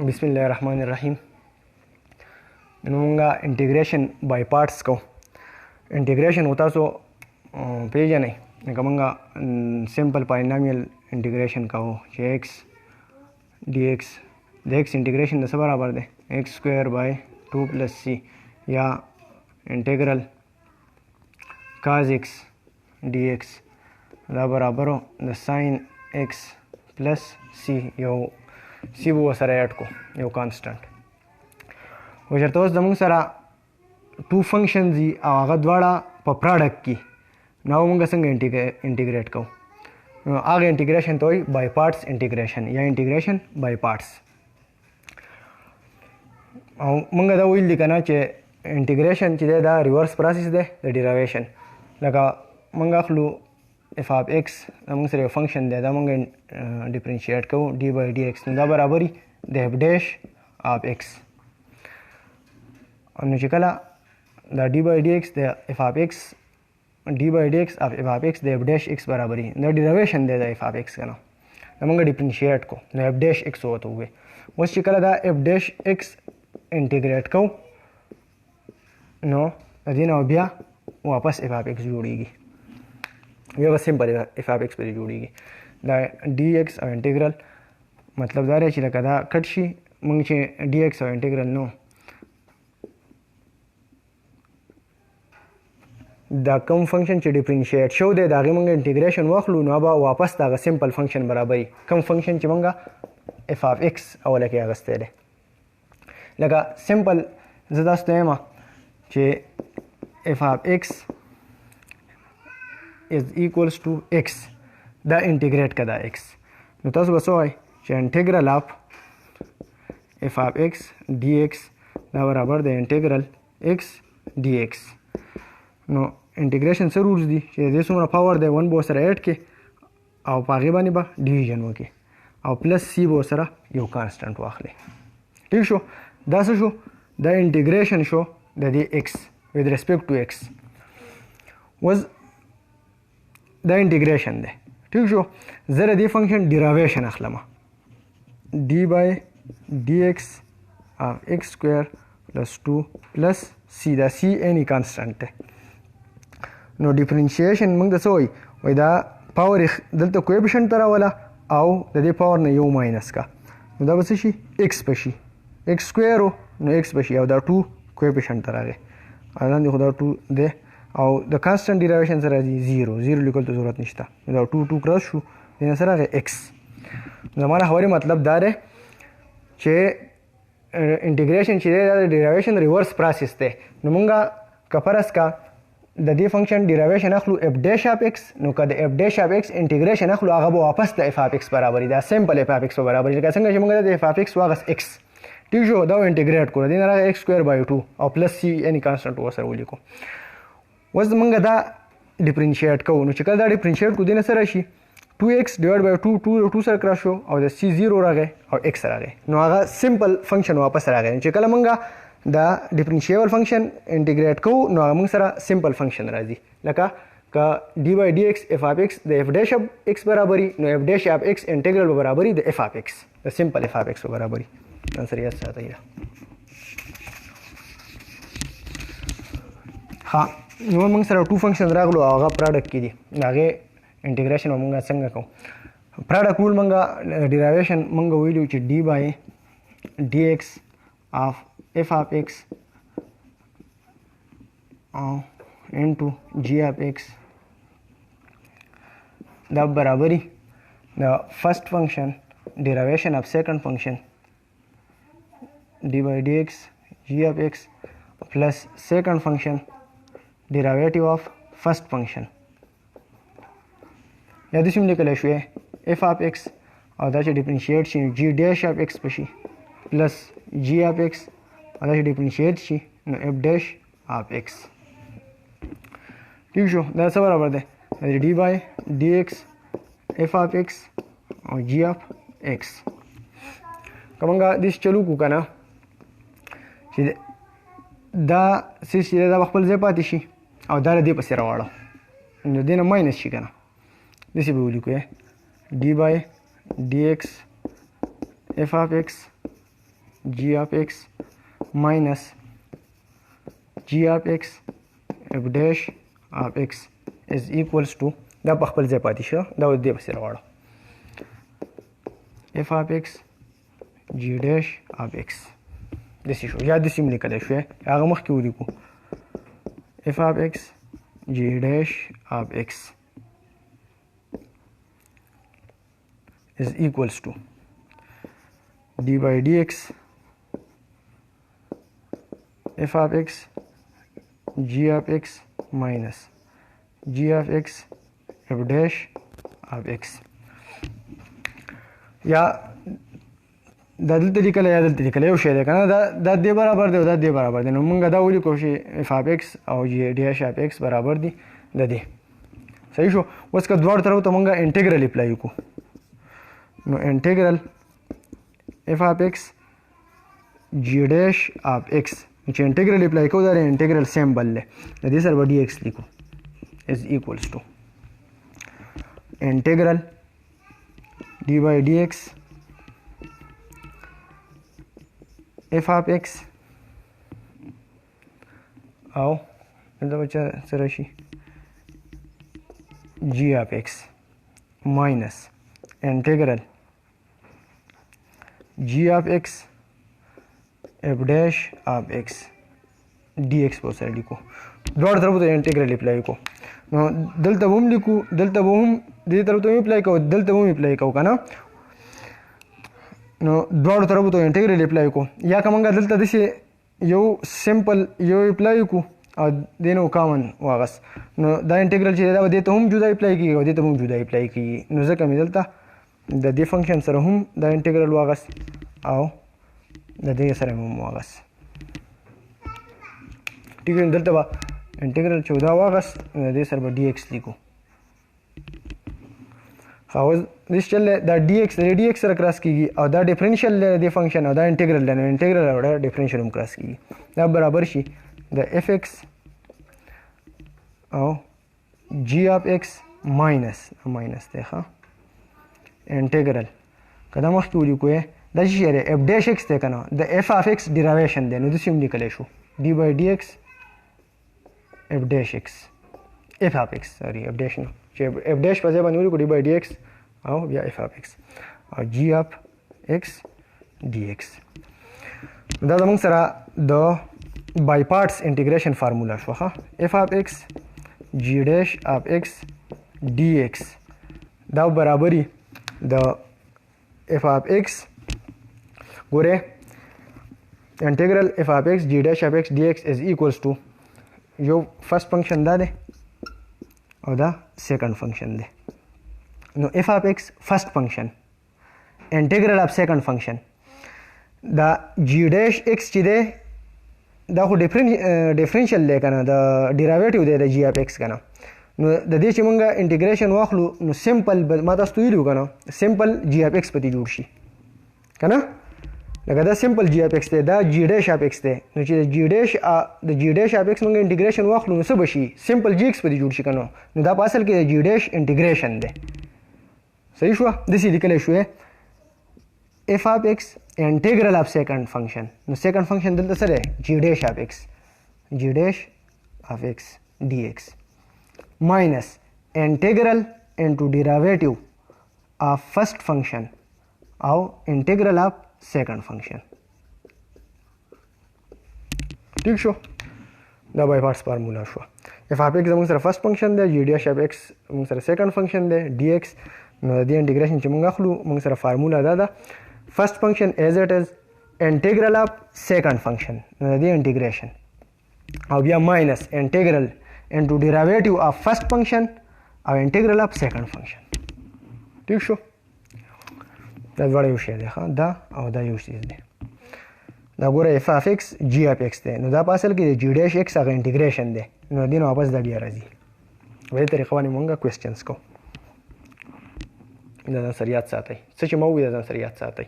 बिस्मिल्लाहिर्रहमानिर्रहीम। नूंगा integration by parts को इंटीग्रेशन होता सो पेजने नकमंगा सिंपल पॉलिनोमियल इंटीग्रेशन का हो x D x x integration दस बराबर दे एक्स स्क्वायर बाय 2 + c या इंटीग्रल काज एक्स डी एक्स दा बराबर हो द साइन एक्स प्लस सी यो सी वो सर ऐड को यो कांस्टेंट वजर तो दमंग सरा टू फंक्शन जी आगा द्वारा प प्रोडक्ट की नाव मंग संग इंटीग्रेट को आगे इंटीग्रेशन तो बाय पार्ट्स इंटीग्रेशन या इंटीग्रेशन बाय पार्ट्स मंग दा विल दिकना चे इंटीग्रेशन चे दा reverse process they the derivation लगा मंग अखलू एफ ऑफ एक्स मंग सर फंक्शन दे दा मंग डिफरेंशिएट को डी बाय डी एक्स दा बराबरी दे एफ डैश ऑफ एक्स और निकला द डी बाय डी एक्स दे f of x d by d x of f of x दे एफ डैश एक्स बराबरी द डेरिवेशन दे द एफ ऑफ एक्स का ना मंग डिफरेंशिएट को द एफ डैश एक्स होता हुए उस निकला the f dash x integrate को नो अदीन अबिया वापस एफ ऑफ एक्स जोड़ेगी ये बस सिंपल एफ ऑफ एक्स पर जोड़ेगी द डी एक्स और इंटीग्रल मतलब दारे चिला कदा कटशी मंग चे डी एक्स और इंटीग्रल नो दा कम फंक्शन चे डिफरेंशिएट शो दे दागे मंग इंटीग्रेशन वाखलू नो बा वापस दागा सिंपल फंक्शन बराबरी कम फंक्शन चे मंगा एफ ऑफ एक्स अवला के आगस्ते दे लगा सिंपल जदास्त एमा चे f of x is equals to x दा इंटीग्रेट का दा x नो तस बसो है चे integral of f of x dx दा बराबर दे इंटीग्रल x dx नो इंटीग्रेशन जरूर दी चे दे सुमरा पावर दे 1 बो सरा 8 के और पागे बानी बा डिवीजन वके और प्लस c बो सरा यो कांस्टेंट वाखले ठीक शो दा शो द इंटीग्रेशन शो द दी x with respect to x was द इंटीग्रेशन दे ठीक शो जरा दी फंक्शन डेरिवेशन अखलमा d by d x of x square plus 2 plus c दा सी एनी कांस्टेंट है नो डिफरेंशिएशन मंग दसो वही दा पावर दलता कोएफिशिएंट तरा वाला आओ द पावर ने यो माइनस का दा बस शी एक्स पशी एक्स स्क्वायर हो नो एक्स पशी आओ दा 2 कोएफिशिएंट तरा गए आदन दे खुदा 2 दे और the constant derivation sir zero लिखल तो जरूरत नहीं था मतलब 2 2 क्रॉस शू देना सर है एक्स हमारा हमारे मतलब दार है चे इंटीग्रेशन चे डेरिवेशन रिवर्स प्रोसेस थे नमुंगा कफरस का द दी फंक्शन डेरिवेशन अखलू एफ डैश ऑफ एक्स नो का द f dash of x integration अखलू आगा वापस द एफ ऑफ एक्स बराबर द सिंपल एफ ऑफ एक्स बराबर का संग मंगा द एफ ऑफ एक्स वागस एक्स ठीक जो द इंटीग्रेट को देना एक्स स्क्वायर बाय 2 और प्लस सी एनी कांस्टेंट हो सर वो लिखो वज मंगा दा डिफरेंशिएट को नो चकल दा डिफरेंशिएट को देना sir she 2x divide by 2 2 sir cross हो और द c 0 आ गए और x आ गए नो आगा सिंपल फंक्शन वापस आ गए चकल मंगा दा डिफरेंशिएबल फंक्शन इंटीग्रेट को नो मंग सरा सिंपल फंक्शन राजी लका का d by dx f of x द f डैश ऑफ x बराबरी नो f dash of x integral बराबरी द f ऑफ x द सिंपल f ऑफ x बराबरी आंसर यस आता है हां नो मंग सर टू फंक्शन रागलो आगा प्रोडक्ट की दी आगे इंटीग्रेशन मंगा संग को प्रोडक्ट रूल मंगा डेरिवेशन मंगा वैल्यू च d by dx of f of x into g of x द बराबरी द first function derivation of second function d by dx g of x plus second function derivative of first function या this निकल शो f of x और that differentiate शी g dash of x पशी plus g of x और that differentiate शी f dash of x ठीक शो दैट्स बराबर दे d by d x f of x और जी ऑफ एक्स कमंगा दिस चलू को ना दा सिस दा बखल जे पाती शी और दारे दे पसे रावाड़ा नो देना माइनस शी kana दिस भी लिखो है d by d x f of x g of x minus g of x f dash of x is equals to دا په خپل ځای پاتې شو دا اوس دې پسې راوړو f of x g dash of x داسې شو یا داسې هم لیکلی شو هغه مخکې ولیکو f of x g dash of x is equals to d by dx f of x g of x minus g of x f dash of x یا دا دلته لیکلی یا دلته لیکلی یو شی دی که نه دا دې برابر دی او دا دې برابر دی نو موږ دا ولیکو چې f of x او g dash of x برابر دي د دې صحیح شو اوس که دواړو طرفو ته موږ انټیګرل اپلای وکړو نو انټیګرل f of x g dash of x چې انټیګرل اپلای کوو دا انټیګرل سیمبل دی د دې سره به dx لیکو is equals to integral d by dx f of x او دلته بچا سره شي g of x minus integral g of x f dash of x dx په سره لیکو دواړو طرفو ته انټیګرل اپلای کو نو دلته به هم لیکو دلته به هم دې طرف ته هم اپلای کوو دلته به هم اپلای کوو که نه نو دواړو طرفو ته انټیګرل اپلای کو یا که موږ دلته داسې یو سمپل یو اپلای وکړو او دې نه کامن واغست نو دا انټیګرل چې دی دا به دې ته هم جدا اپلای کېږي او دې ته هم جدا اپلای کېږي نو ځکه مې دلته د دې فنکشن سره هم دا انټیګرل واغست او د دې سره هم واغست ٹھیک ہے دلته به انټیګرل 14 واغست د دې سره به dx لیکو خو دې چل دا dx سره کراس کیږي او دا ډیفرنشل دی فنکشن او دا انټیګرل دی نو انټیګرل او دا ډیفرنشل هم کراس کیږي دا برابر شي د fx او g of x ماینس دی ښه انټیګرل کله مخکې ولیکو دا چې دی f dash x دی که نه د f of x ډیراویشن دی نو داسې هم لیکلی شو d by dx f dash x f of x sorry f dash نه چې f dash په ځای باندې ولیکو d by dx او بیا f of x او g of x dx دا زموږ سره د بای پارټس انټیګریشن فارمولا شو ښه f of x g dash of x dx دا برابري د f of x ګوره انټیګرل f of x g dash of x dx is equals to یو فرست فنکشن دا دی او دا سیکنډ فنکشن دی نو f of x فرست فنکشن انټیګرل اف سیکنډ فنکشن دا g dash x چې دی دا خو ډیفرنشل دی که نه د ډیراویټیو دی د g of x که نه نو د دې چې مونږ انټیګریشن واخلو نو سمپل ما تاسو ته ویلي وو که نه سمپل g of x پکې جوړ شي که نه لکه دا سمپل g of x دی دا g dash of x دی نو چې د g dash of x مونږ انټیګریشن واخلو نو څه به شي سمپل g x پکې جوړ شي که نو دا په اصل کې د g dash انټیګریشن دی صحیح شوه داسې لیکلی شوی f of x integral of second function نو second function دلته څه دی g dash of x g dash of x dx minus integral into derivative of first function او integral of second function ٹھیک شو دا بائی پارٹس فارمولا شو f of x زموږ سره فرست فنکشن دی g dash of x موږ سره سیکنډ فنکشن دی dx نو د دې انټیګریشن چې موږ اخلو موږ سره فارمولا دا ده first function as it is integral of second function نو د دې انټیګریشن او بیا ماینس انټیګرل into derivative of first function او integral of second function ٹھیک شو دا دواړه یو شی دی دا او دا یو شی دی دا ګوره f of x g of x دی نو دا په اصل کې g dash x هغه انټیګریشن دی نو دې نه واپس دا بیا راځي په دې طریقه باندې مونږ کوېسچنز کوو دا ځان سره یاد ساتئ څه چې ما وویل ځان سره یاد ساتئ